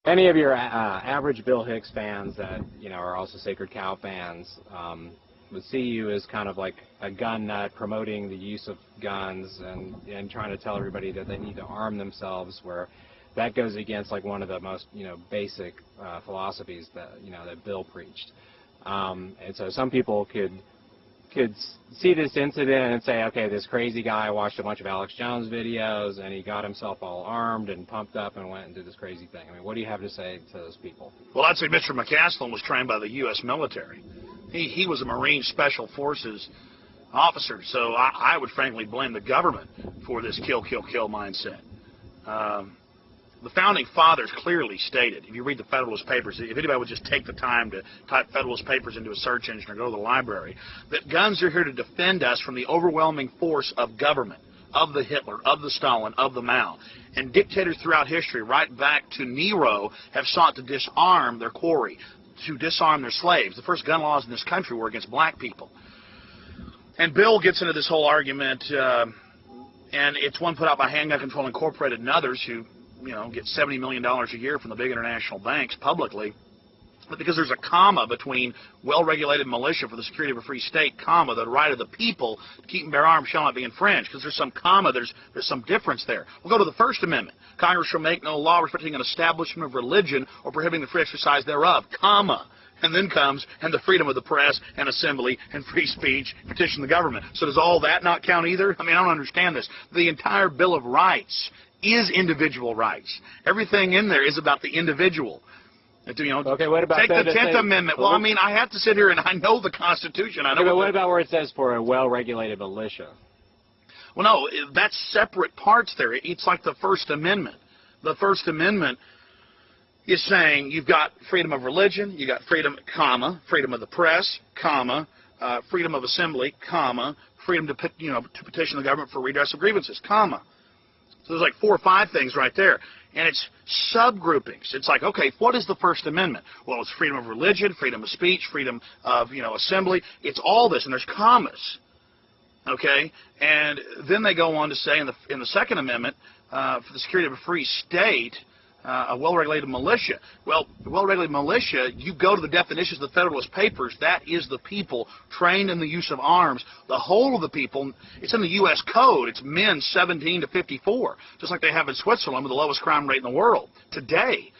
Any of your average Bill Hicks fans that, you know, are also Sacred Cow fans would see you as kind of like a gun nut promoting the use of guns and trying to tell everybody that they need to arm themselves, where that goes against like one of the most, you know, basic philosophies that, you know, that Bill preached. And so some people could see this incident and say, okay, this crazy guy watched a bunch of Alex Jones videos and he got himself all armed and pumped up and went and did this crazy thing. I mean, what do you have to say to those people? Well, I'd say Mr. McCaslin was trained by the U.S. military. He was a Marine Special Forces officer, so I would frankly blame the government for this kill, kill, kill mindset. The Founding Fathers clearly stated, if you read the Federalist Papers, if anybody would just take the time to type Federalist Papers into a search engine or go to the library, that guns are here to defend us from the overwhelming force of government, of the Hitler, of the Stalin, of the Mao. And dictators throughout history, right back to Nero, have sought to disarm their quarry, to disarm their slaves. The first gun laws in this country were against black people. And Bill gets into this whole argument, and it's one put out by Handgun Control Incorporated and others who, you know, get $70 million a year from the big international banks publicly, but because there's a comma between well-regulated militia for the security of a free state, comma, the right of the people to keep and bear arms shall not be infringed, because there's some comma, there's some difference there. We'll go to the First Amendment. Congress shall make no law respecting an establishment of religion or prohibiting the free exercise thereof, comma. And then comes, and the freedom of the press and assembly and free speech, petition the government. So does all that not count either? I mean, I don't understand this. The entire Bill of Rights is individual rights. Everything in there is about the individual. You know, okay, what about take the 10th Amendment. Well, I mean, I have to sit here and I know the Constitution. I know. Okay, but what about where it says for a well-regulated militia? Well, no, that's separate parts there. It's like the First Amendment. The First Amendment is saying you've got freedom of religion, you got freedom, comma, freedom of the press, comma, freedom of assembly, comma, freedom to petition the government for redress of grievances, comma. So there's like 4 or 5 things right there. And it's subgroupings. It's like, okay, what is the First Amendment? Well, it's freedom of religion, freedom of speech, freedom of, assembly. It's all this, and there's commas. Okay? And then they go on to say in the Second Amendment, for the security of a free state, a well-regulated militia. Well, a well-regulated militia, you go to the definitions of the Federalist Papers, that is the people trained in the use of arms. The whole of the people, it's in the U.S. Code. It's men 17 to 54, just like they have in Switzerland with the lowest crime rate in the world today.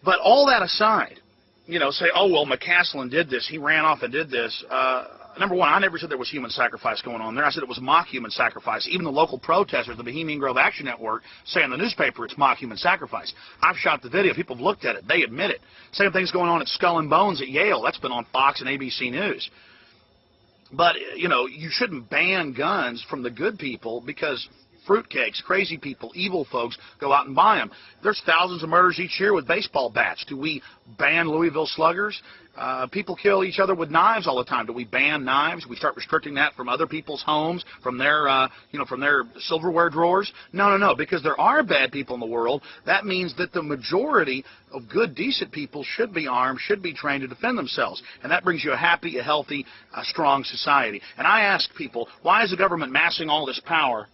But all that aside, say, oh, well, McCaslin did this. He ran off and did this. Number one, I never said there was human sacrifice going on there. I said it was mock human sacrifice. Even the local protesters, the Bohemian Grove Action Network, say in the newspaper it's mock human sacrifice. I've shot the video. People have looked at it. They admit it. Same thing's going on at Skull and Bones at Yale. That's been on Fox and ABC News. But, you shouldn't ban guns from the good people because fruitcakes, crazy people, evil folks go out and buy them. There's thousands of murders each year with baseball bats. Do we ban Louisville sluggers? People kill each other with knives all the time. Do we ban knives? We start restricting that from other people's homes, from their, from their silverware drawers? No, because there are bad people in the world. That means that the majority of good, decent people should be armed, should be trained to defend themselves. And that brings you a happy, a healthy, a strong society. And I ask people, why is the government massing all this power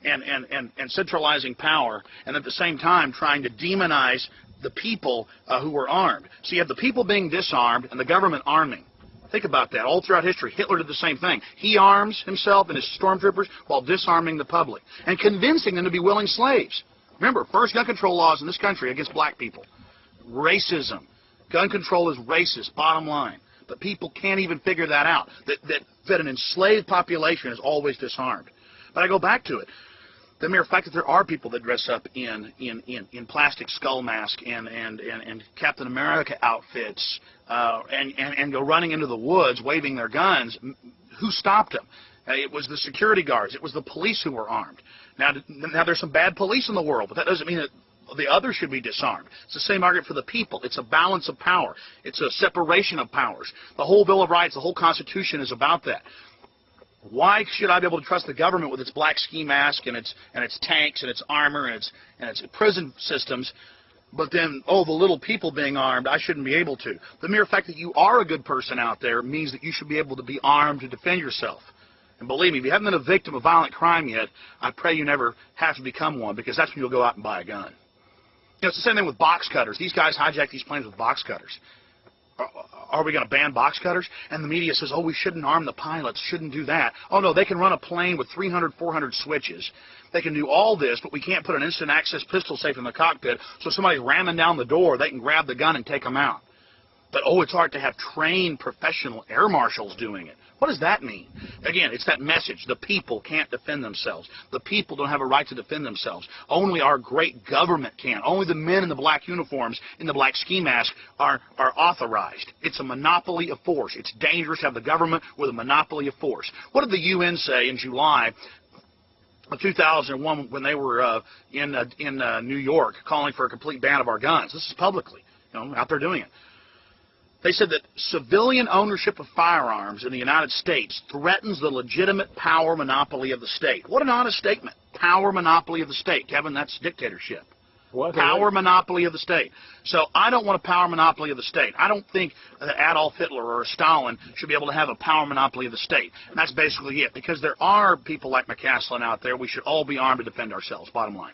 and centralizing power, and at the same time trying to demonize the people who were armed? So you have the people being disarmed and the government arming. Think about that. All throughout history, Hitler did the same thing. He arms himself and his stormtroopers while disarming the public and convincing them to be willing slaves. Remember, first gun control laws in this country against black people. Racism. Gun control is racist, bottom line. But people can't even figure that out, that an enslaved population is always disarmed. But I go back to it. The mere fact that there are people that dress up in plastic skull mask and Captain America outfits and go running into the woods waving their guns, who stopped them? It was the security guards. It was the police who were armed. Now there's some bad police in the world, but that doesn't mean that the others should be disarmed. It's the same argument for the people. It's a balance of power. It's a separation of powers. The whole Bill of Rights, the whole Constitution is about that. Why should I be able to trust the government with its black ski mask and its tanks and its armor and its prison systems, but then, the little people being armed, I shouldn't be able to? The mere fact that you are a good person out there means that you should be able to be armed to defend yourself. And believe me, if you haven't been a victim of violent crime yet, I pray you never have to become one, because that's when you'll go out and buy a gun. It's the same thing with box cutters. These guys hijack these planes with box cutters. Are we going to ban box cutters? And the media says, oh, we shouldn't arm the pilots, shouldn't do that. Oh, no, they can run a plane with 300, 400 switches. They can do all this, but we can't put an instant access pistol safe in the cockpit, so if somebody's ramming down the door, they can grab the gun and take them out. But, oh, it's hard to have trained professional air marshals doing it. What does that mean? Again, it's that message. The people can't defend themselves. The people don't have a right to defend themselves. Only our great government can. Only the men in the black uniforms, in the black ski mask, are authorized. It's a monopoly of force. It's dangerous to have the government with a monopoly of force. What did the UN say in July of 2001 when they were in New York calling for a complete ban of our guns? This is publicly, out there doing it. They said that civilian ownership of firearms in the United States threatens the legitimate power monopoly of the state. What an honest statement. Power monopoly of the state. Kevin, that's dictatorship. Power monopoly of the state. So I don't want a power monopoly of the state. I don't think that Adolf Hitler or Stalin should be able to have a power monopoly of the state. And that's basically it. Because there are people like McCaslin out there. We should all be armed to defend ourselves, bottom line.